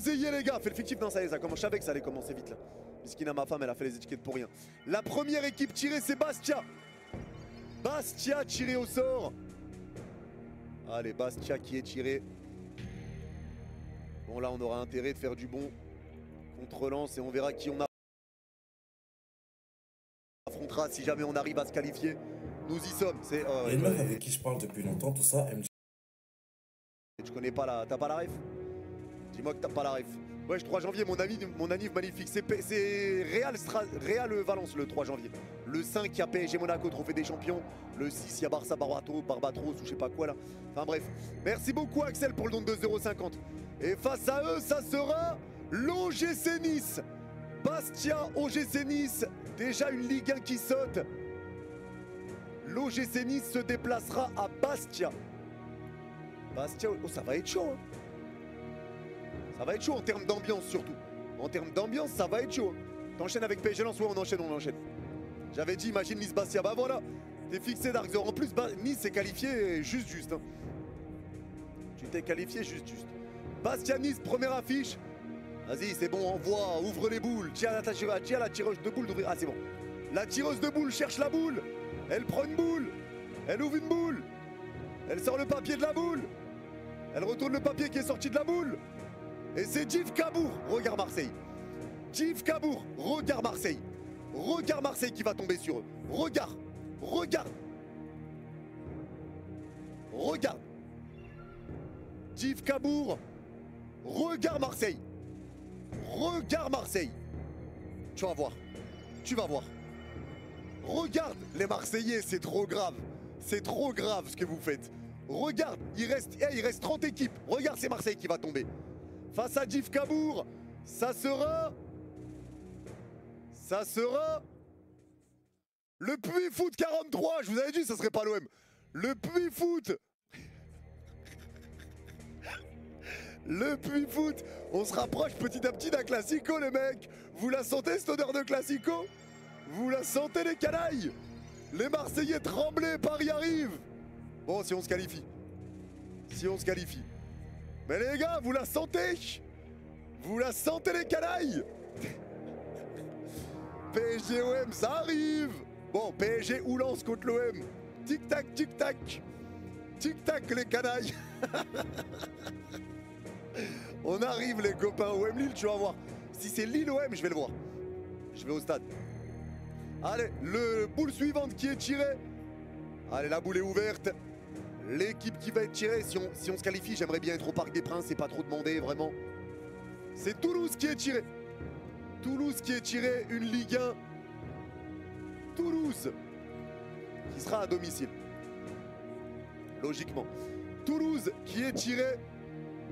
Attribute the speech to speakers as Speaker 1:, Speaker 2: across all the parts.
Speaker 1: ayez les gars. Fait le fictif, non ça y est, ça commence. Je savais que ça allait commencer vite là. Miskina, ma femme, elle a fait les étiquettes pour rien. La première équipe tirée, c'est Bastia. Bastia tiré au sort. Allez, Bastia qui est tiré. Bon là, on aura intérêt de faire du bon contre Lens et on verra qui on affrontera si jamais on arrive à se qualifier. Nous y sommes. C'est.
Speaker 2: Il y a une meuf avec qui je parle depuis longtemps, tout ça. Elle me dit.
Speaker 1: Tu connais pas la. T'as pas la ref? Dis-moi que t'as pas la ref. Ouais, 3 janvier, mon anniv magnifique. C'est Real Valence le 3 janvier. Le 5, il y a PSG Monaco, trophée des champions. Le 6, il y a Barça Barbatros ou je sais pas quoi là. Enfin bref. Merci beaucoup Axel pour le don de 2,50 €. Et face à eux, ça sera l'OGC Nice. Bastia, OGC Nice. Déjà une Ligue 1 qui saute. L'OGC Nice se déplacera à Bastia. Bastia, oh ça va être chaud hein. Ça va être chaud en termes d'ambiance surtout. En termes d'ambiance, ça va être chaud. T'enchaînes avec PSG Lens, ouais on enchaîne, on enchaîne. J'avais dit imagine Nice Bastia, bah voilà. T'es fixé Darkzor. En plus, Nice s'est qualifié juste. Hein. Tu t'es qualifié juste. Bastia Nice, première affiche. Vas-y, c'est bon, envoie, ouvre les boules. Tiens la tireuse de boule d'ouvrir. Ah c'est bon. La tireuse de boule cherche la boule. Elle prend une boule. Elle ouvre une boule. Elle sort le papier de la boule. Elle retourne le papier qui est sorti de la boule. Et c'est Djif Kabour, regarde Marseille. Djif Kabour, regarde Marseille. Regarde Marseille qui va tomber sur eux. Regarde. Djif Kabour, regarde Marseille. Regarde Marseille. Tu vas voir. Regarde les Marseillais, c'est trop grave. C'est trop grave ce que vous faites. Regarde, il reste 30 équipes. Regarde, c'est Marseille qui va tomber. Face à Djif Kabour, ça sera le Puy Foot 43. Je vous avais dit, ça serait pas l'OM. Le Puy Foot. Le Puy Foot. On se rapproche petit à petit d'un classico, les mecs. Vous la sentez, cette odeur de classico? Vous la sentez, les canailles? Les Marseillais tremblez, Paris arrive. Bon, si on se qualifie. Mais les gars, vous la sentez? Vous la sentez, les canailles? PSG OM, ça arrive. Bon, PSG ou Lens contre l'OM. Tic-tac, tic-tac. Tic-tac, les canailles. On arrive, les copains. OM Lille, tu vas voir. Si c'est Lille OM, je vais le voir. Je vais au stade. Allez, le boule suivante qui est tirée. Allez, la boule est ouverte. L'équipe qui va être tirée, si on se qualifie, j'aimerais bien être au Parc des Princes, c'est pas trop demandé, vraiment. C'est Toulouse qui est tiré. Une Ligue 1. Toulouse, qui sera à domicile. Logiquement. Toulouse qui est tiré.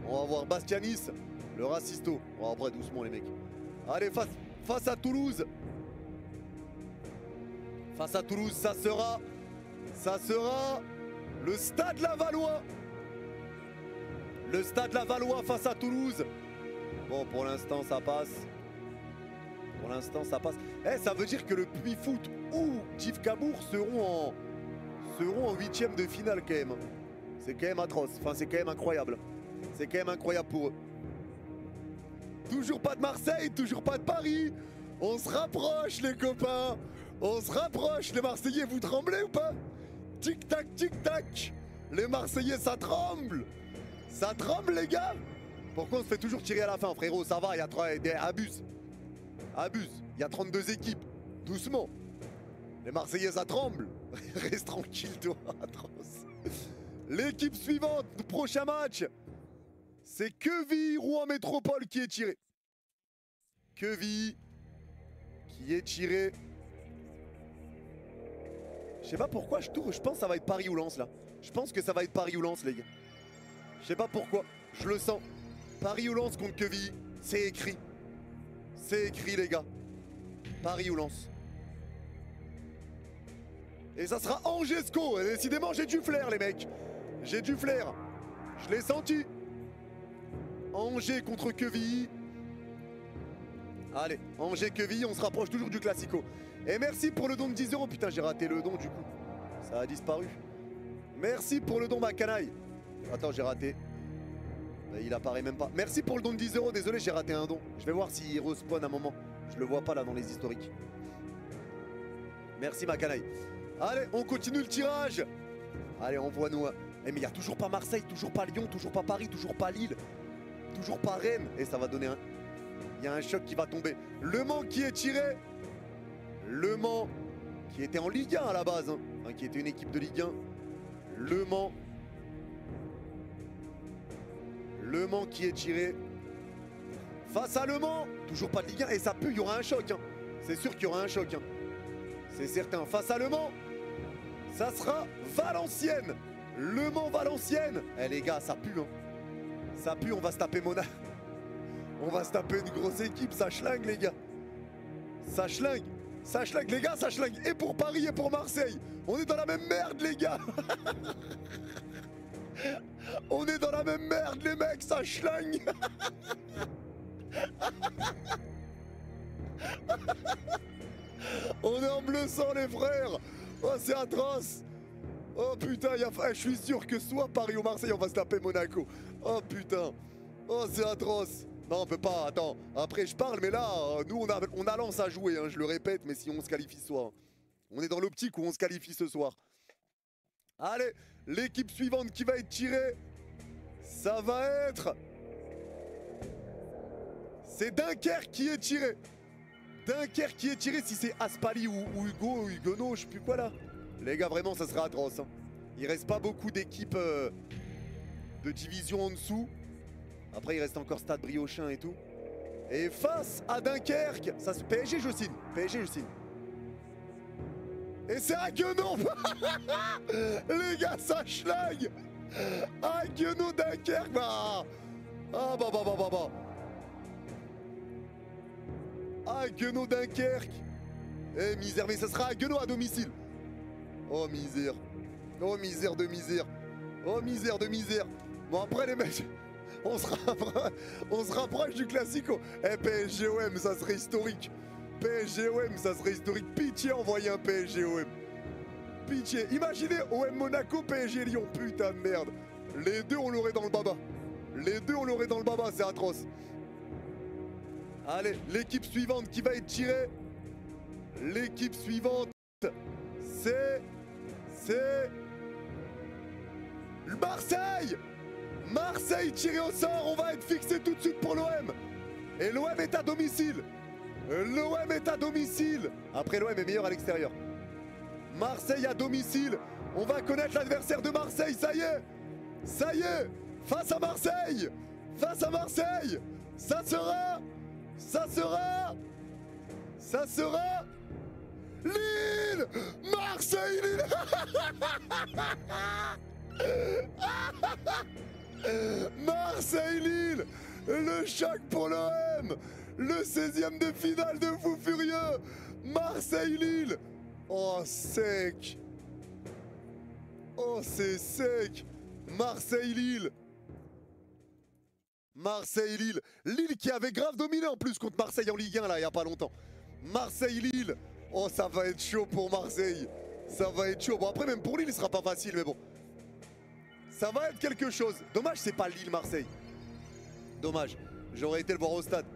Speaker 1: On va voir Bastia Nice, le racisto. Oh, après, doucement, les mecs. Allez, face à Toulouse. Ça sera le Stade Lavallois. Le Stade Lavallois face à Toulouse. Bon, pour l'instant, ça passe. Eh, ça veut dire que le Puy Foot ou Djif Kabour seront en 8e de finale quand même. C'est quand même atroce. Enfin, c'est quand même incroyable. C'est quand même incroyable pour eux. Toujours pas de Marseille, toujours pas de Paris. On se rapproche, les copains. On se rapproche. Les Marseillais, vous tremblez ou pas? Tic-tac, tic-tac. Les Marseillais, ça tremble. Ça tremble, les gars. Pourquoi on se fait toujours tirer à la fin, frérot? Ça va, il y a 3... Abuse. Il y a 32 équipes. Doucement. Les Marseillais, ça tremble. Reste tranquille, toi. Atroce. L'équipe suivante, prochain match. C'est Quevilly-Rouen Métropole qui est tiré. Quevilly qui est tiré. Je sais pas pourquoi je pense que ça va être Paris ou Lens là. Je pense que ça va être Paris ou Lens, les gars. Je sais pas pourquoi, je le sens. Paris ou Lens contre Quevilly, c'est écrit. C'est écrit, les gars. Paris ou Lens. Et ça sera Angers-Sco. Et décidément, j'ai du flair, les mecs. J'ai du flair. Je l'ai senti. Angers contre Quevilly. Allez, Angers-Quevilly, on se rapproche toujours du classico. Et merci pour le don de 10 €. Putain, j'ai raté le don du coup. Ça a disparu. Merci pour le don, ma canaille. Attends, j'ai raté. Il apparaît même pas. Merci pour le don de 10 €. Désolé, j'ai raté un don. Je vais voir s'il respawn un moment. Je le vois pas là dans les historiques. Merci ma canaille. Allez, on continue le tirage. Allez, envoie-nous. Eh mais il y a toujours pas Marseille, toujours pas Lyon, toujours pas Paris, toujours pas Lille, toujours pas Rennes. Et ça va donner un... Il y a un choc qui va tomber. Le Mans qui est tiré. Le Mans qui était en Ligue 1 à la base. Hein. Enfin, qui était une équipe de Ligue 1. Le Mans. Le Mans qui est tiré. Face à Le Mans. Toujours pas de Ligue 1. Et ça pue, il y aura un choc. Hein. C'est sûr qu'il y aura un choc. Hein. C'est certain. Face à Le Mans. Ça sera Valenciennes. Le Mans Valenciennes. Eh les gars, ça pue. Hein. Ça pue, on va se taper Monaco. On va se taper une grosse équipe, ça schlingue les gars. Ça schlingue. Ça schlingue les gars, ça schlingue. Et pour Paris et pour Marseille. On est dans la même merde les gars. On est dans la même merde les mecs, ça schlingue. On est en bleu sang les frères. Oh c'est atroce. Oh putain, je suis sûr que soit Paris ou Marseille on va se taper Monaco. Oh putain. Oh c'est atroce. Non on peut pas, attends. Après je parle mais là, nous on a Lens à jouer, hein, je le répète, mais si on se qualifie ce soir. On est dans l'optique où on se qualifie ce soir. Allez, l'équipe suivante qui va être tirée, ça va être... C'est Dunkerque qui est tiré. Dunkerque qui est tiré, si c'est Aspali ou Hugo ou Huguenot, je sais plus quoi là. Les gars, vraiment, ça sera atroce. Hein. Il reste pas beaucoup d'équipes de division en dessous. Après, il reste encore Stade Briochin et tout. Et face à Dunkerque, ça se PSG, je signe. PSG, je signe. Et c'est Haguenau. Les gars, ça schlingue. Haguenau, Dunkerque. Bah. Ah bah bah bah bah bah. Haguenau, Dunkerque. Eh misère, mais ça sera Haguenau à domicile. Oh misère. Oh misère de misère. Oh misère de misère. Bon après les mecs, on se rapproche du classico. Eh PSG-OM, ça serait historique. PSG-OM, ça serait historique. Pitié, envoyez un PSG-OM. Pitié. Imaginez OM Monaco, PSG Lyon. Putain de merde. Les deux, on l'aurait dans le baba. Les deux, on l'aurait dans le baba, c'est atroce. Allez, l'équipe suivante qui va être tirée. L'équipe suivante, c'est Marseille. Marseille tiré au sort, on va être fixé tout de suite pour l'OM. Et l'OM est à domicile. L'OM est à domicile. Après l'OM est meilleur à l'extérieur. Marseille à domicile. On va connaître l'adversaire de Marseille, ça y est. Ça y est. Face à Marseille. Face à Marseille. Ça sera Lille. Marseille, Lille. Marseille-Lille. Le choc pour l'OM. Le 16e de finale de fou furieux. Marseille-Lille. Oh sec. Oh c'est sec. Marseille-Lille. Marseille-Lille. Lille qui avait grave dominé en plus contre Marseille en Ligue 1 là il n'y a pas longtemps. Marseille-Lille. Oh ça va être chaud pour Marseille. Ça va être chaud. Bon après même pour Lille il sera pas facile mais bon. Ça va être quelque chose. Dommage c'est pas Lille-Marseille. Dommage. J'aurais été le voir au stade.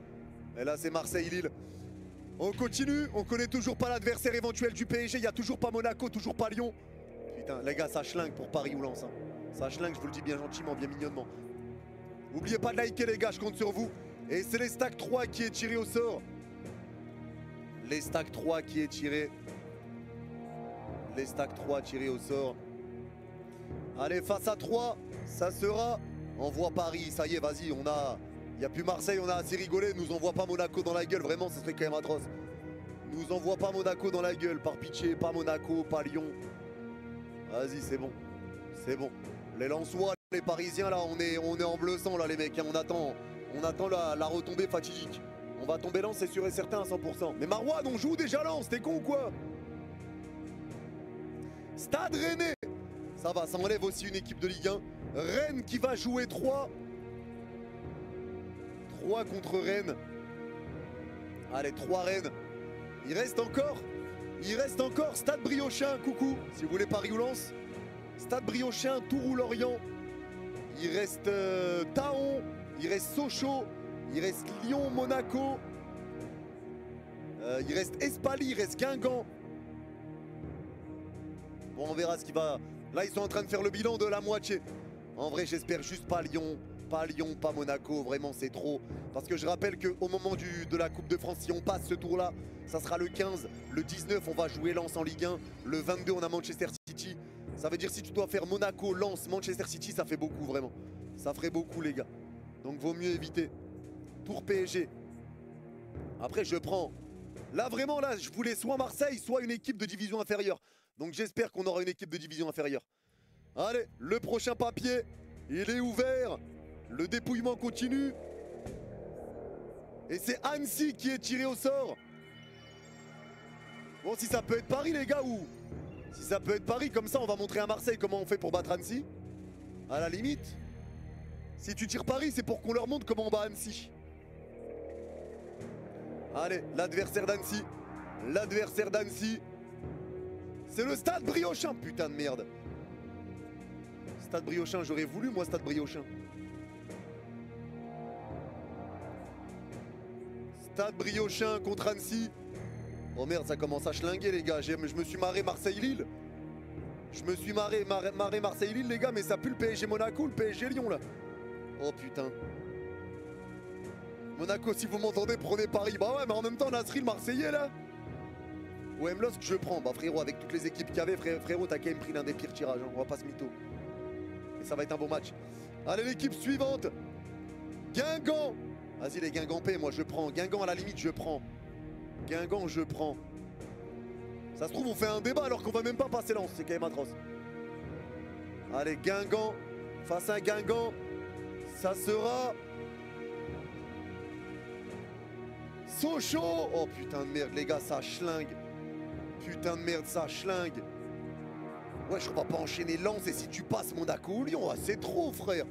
Speaker 1: Et là c'est Marseille-Lille. On continue. On connaît toujours pas l'adversaire éventuel du PSG. Il n'y a toujours pas Monaco, toujours pas Lyon. Putain les gars ça schlingue pour Paris ou Lens. Hein. Ça schlingue, je vous le dis bien gentiment, bien mignonnement. N'oubliez pas de liker les gars, je compte sur vous. Et c'est les Stack 3 qui est tiré au sort. Les Stack 3 qui est tiré. Les Stack 3 tirés au sort. Allez, face à 3, ça sera... Envoie Paris, ça y est, vas-y, on a... Il n'y a plus Marseille, on a assez rigolé. Nous envoie pas Monaco dans la gueule, vraiment, ça serait quand même atroce. Nous envoie pas Monaco dans la gueule, par pitié, pas Monaco, pas Lyon. Vas-y, c'est bon. C'est bon. Les Lensois, les Parisiens, là, on est en bleu sang, là, les mecs. Hein, on attend la retombée fatidique. On va tomber Lens, c'est sûr et certain à 100%. Mais Marouane, on joue déjà Lens, t'es con ou quoi? Stade Rennais. Ça va, ça enlève aussi une équipe de Ligue 1. Rennes qui va jouer 3. 3 contre Rennes. Allez, 3 Rennes. Il reste encore Stade Briochin, coucou. Si vous voulez Paris ou Lens. Stade Briochin, Tours ou Lorient. Il reste Taon, il reste Sochaux, il reste Lyon, Monaco. Il reste Espali, il reste Guingamp. Bon, on verra ce qui va... Là, ils sont en train de faire le bilan de la moitié. En vrai, j'espère juste pas Lyon, pas Monaco. Vraiment, c'est trop. Parce que je rappelle qu'au moment de la Coupe de France, si on passe ce tour-là, ça sera le 15. Le 19, on va jouer Lens en Ligue 1. Le 22, on a Manchester City. Ça veut dire si tu dois faire Monaco, Lens, Manchester City, ça fait beaucoup, vraiment. Ça ferait beaucoup, les gars. Donc, vaut mieux éviter. Tour PSG. Après, je prends... Là, vraiment, là, je voulais soit Marseille, soit une équipe de division inférieure. Donc, j'espère qu'on aura une équipe de division inférieure. Allez, le prochain papier, il est ouvert. Le dépouillement continue. Et c'est Annecy qui est tiré au sort. Bon, si ça peut être Paris, les gars, ou... Si ça peut être Paris, comme ça, on va montrer à Marseille comment on fait pour battre Annecy. À la limite. Si tu tires Paris, c'est pour qu'on leur montre comment on bat Annecy. Allez, l'adversaire d'Annecy. L'adversaire d'Annecy. C'est le Stade Briochin, putain de merde. Stade Briochin, j'aurais voulu, moi, Stade Briochin. Stade Briochin contre Annecy. Oh merde, ça commence à schlinguer, les gars. Je me suis marré Marseille-Lille. Je me suis marré Marseille-Lille, les gars, mais ça pue le PSG Monaco, le PSG Lyon, là. Oh putain. Monaco, si vous m'entendez, prenez Paris. Bah ouais, mais en même temps, Nasri, le Marseillais, là. Ou Mlosk, je prends. Bah frérot, avec toutes les équipes qu'il y avait, frérot, t'as quand même pris l'un des pires tirages. Hein. On va pas se mytho. Et ça va être un bon match. Allez, l'équipe suivante. Guingamp. Vas-y, les Guingampais, moi, je prends. Guingamp, à la limite, je prends. Guingamp, je prends. Ça se trouve, on fait un débat alors qu'on va même pas passer Lens. C'est quand même atroce. Allez, Guingamp. Face à Guingamp. Ça sera... Sochaux. Oh putain de merde, les gars, ça schlingue. Putain de merde, ça schlingue. Ouais, je crois pas enchaîner Lens et si tu passes Monaco ou Lyon, c'est trop, frère.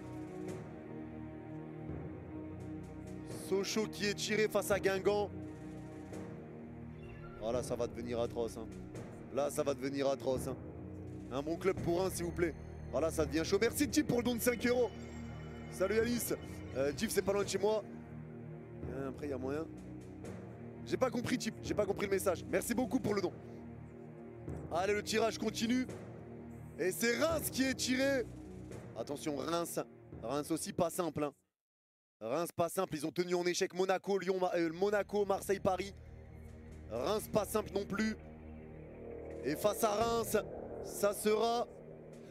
Speaker 1: Sochaux qui est tiré face à Guingamp. Voilà, ça va devenir atroce. Hein. Là, ça va devenir atroce. Hein. Un bon club pour un, s'il vous plaît. Voilà, ça devient chaud. Merci, Tip, pour le don de 5 €. Salut, Alice. Tip, c'est pas loin de chez moi. Après, il y a moyen. J'ai pas compris, Tip. J'ai pas compris le message. Merci beaucoup pour le don. Allez, le tirage continue. Et c'est Reims qui est tiré. Attention, Reims. Reims aussi pas simple. Hein. Reims pas simple. Ils ont tenu en échec Monaco, Lyon, Monaco, Marseille, Paris. Reims pas simple non plus. Et face à Reims, ça sera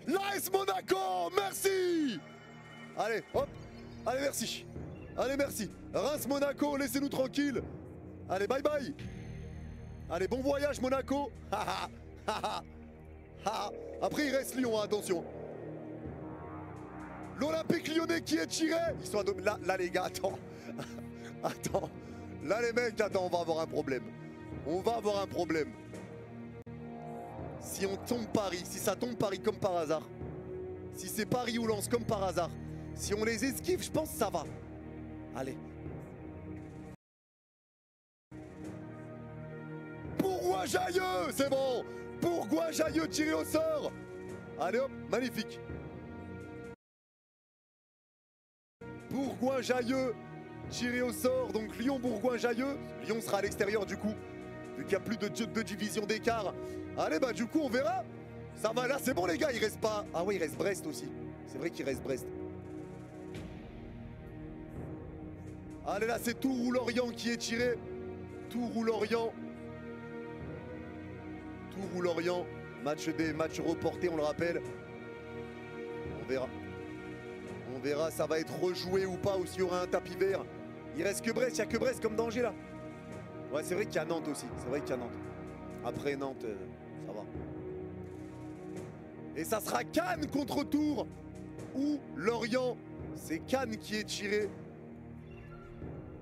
Speaker 1: l'AS Monaco. Merci. Allez, hop. Allez, merci. Allez, merci. Reims, Monaco, laissez-nous tranquilles. Allez, bye bye. Allez, bon voyage, Monaco. Après, il reste Lyon, hein, attention. L'Olympique Lyonnais qui est tiré. Ils sont là, les gars, attends. Attends. Là, les mecs, attends, on va avoir un problème. On va avoir un problème. Si on tombe Paris, si ça tombe Paris comme par hasard, si c'est Paris ou Lens comme par hasard, si on les esquive, je pense que ça va. Allez. Bourgoin-Jailleux, c'est bon. Bourgoin-Jailleux tiré au sort. Allez hop, magnifique. Bourgoin-Jailleux tiré au sort, donc Lyon-Bourgoin-Jailleux. Lyon sera à l'extérieur du coup, vu qu'il n'y a plus de division d'écart. Allez, bah du coup on verra. Ça va, là c'est bon les gars, il reste pas... Ah ouais, il reste Brest aussi. C'est vrai qu'il reste Brest. Allez, là c'est Tours-Lorient qui est tiré. Tours-Lorient. Tours-Lorient. Match reporté, on le rappelle. On verra. On verra, ça va être rejoué ou pas, ou s'il y aura un tapis vert. Il reste que Brest, il n'y a que Brest comme danger là. Ouais, c'est vrai qu'il y a Nantes aussi. C'est vrai qu'il y a Nantes. Après Nantes, ça va. Et ça sera Cannes contre Tours ou Lorient. C'est Cannes qui est tiré.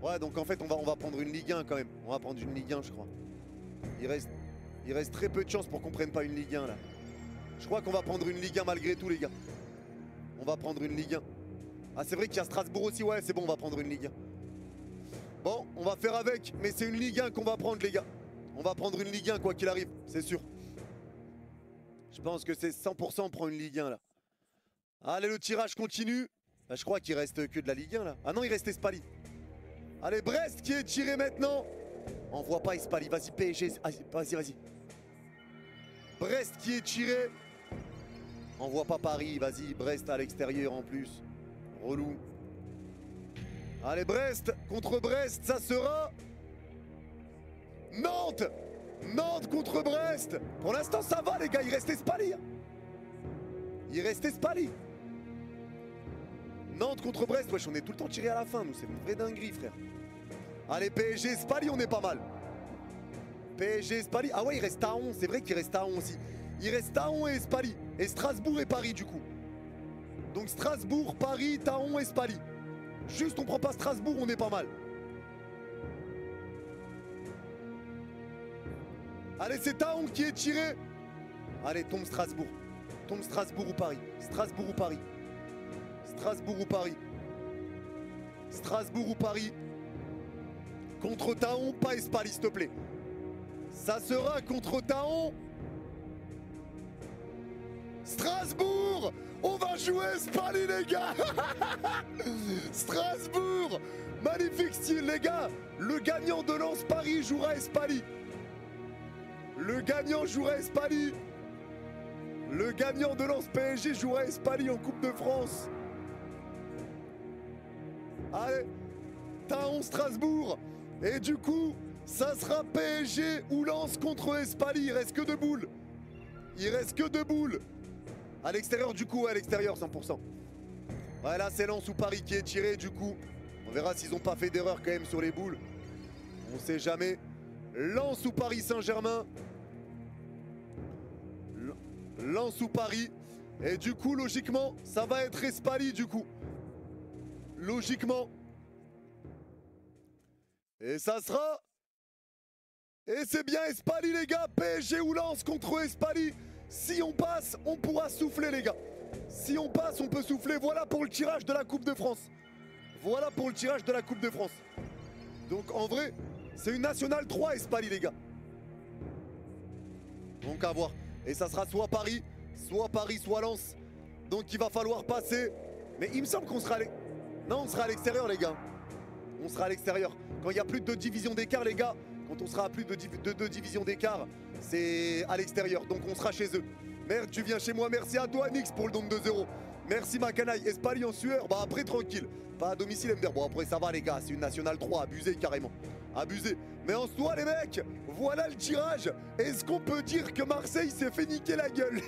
Speaker 1: Ouais, donc en fait, on va prendre une Ligue 1 quand même. On va prendre une Ligue 1, je crois. Il reste très peu de chances pour qu'on prenne pas une Ligue 1 là. Je crois qu'on va prendre une Ligue 1 malgré tout, les gars. On va prendre une Ligue 1. Ah, c'est vrai qu'il y a Strasbourg aussi. Ouais, c'est bon, on va prendre une Ligue 1. Bon, on va faire avec, mais c'est une Ligue 1 qu'on va prendre, les gars. On va prendre une Ligue 1 quoi qu'il arrive, c'est sûr. Je pense que c'est 100% on prend une Ligue 1 là. Allez, le tirage continue. Bah, je crois qu'il reste que de la Ligue 1 là. Ah non, il reste Espali. Allez, Brest qui est tiré maintenant. Envoie pas Espali, vas-y PSG, vas-y, vas-y. Brest qui est tiré. Envoie pas Paris, vas-y, Brest à l'extérieur en plus. Relou. Allez, Brest contre Brest, ça sera Nantes. Nantes contre Brest. Pour l'instant, ça va les gars, il reste Espali. Il reste Espali. Nantes contre Brest, wesh, on est tout le temps tiré à la fin, nous, c'est une vraie dinguerie, frère. Allez, PSG, Espali, on est pas mal. PSG, Espali. Ah ouais, il reste Taon, c'est vrai qu'il reste Taon aussi. Il reste Taon et Espali. Et Strasbourg et Paris, du coup. Donc Strasbourg, Paris, Taon, Espali. Juste, on prend pas Strasbourg, on est pas mal. Allez, c'est Taon qui est tiré. Allez, tombe Strasbourg. Tombe Strasbourg ou Paris. Strasbourg ou Paris. Strasbourg ou Paris. Strasbourg ou Paris. Contre Taon, pas Espali, s'il te plaît. Ça sera contre Taon. Strasbourg. On va jouer Espali, les gars. Strasbourg. Magnifique style, les gars. Le gagnant de Lens Paris jouera Espali. Le gagnant jouera Espali. Le gagnant de Lens PSG jouera Espali en Coupe de France. Allez, Taon Strasbourg. Et du coup, ça sera PSG ou Lens contre Espali. Il reste que deux boules. Il reste que deux boules. À l'extérieur du coup, à l'extérieur 100%. Ouais, là c'est Lens ou Paris qui est tiré du coup. On verra s'ils n'ont pas fait d'erreur quand même sur les boules. On sait jamais. Lens ou Paris Saint-Germain. Lens ou Paris. Et du coup, logiquement, ça va être Espali du coup. Logiquement. Et ça sera... Et c'est bien Espali les gars. PSG ou Lens contre Espali. Si on passe, on pourra souffler les gars. Si on passe, on peut souffler. Voilà pour le tirage de la Coupe de France. Voilà pour le tirage de la Coupe de France. Donc en vrai, c'est une nationale 3 Espali les gars. Donc à voir. Et ça sera soit Paris, soit Lens. Donc il va falloir passer. Mais il me semble qu'on sera à l'extérieur. Non, on sera à l'extérieur les gars. On sera à l'extérieur. Quand il y a plus de 2 divisions d'écart les gars. Quand on sera à plus de 2 divisions d'écart, c'est à l'extérieur. Donc on sera chez eux. Merde, tu viens chez moi. Merci à toi Nix pour le don de 2 €. Merci ma canaille. Espali en sueur. Bah après tranquille. Pas à domicile MDR. Bon après ça va les gars. C'est une nationale 3. Abusé carrément. Abusé. Mais en soi les mecs, voilà le tirage. Est-ce qu'on peut dire que Marseille s'est fait niquer la gueule?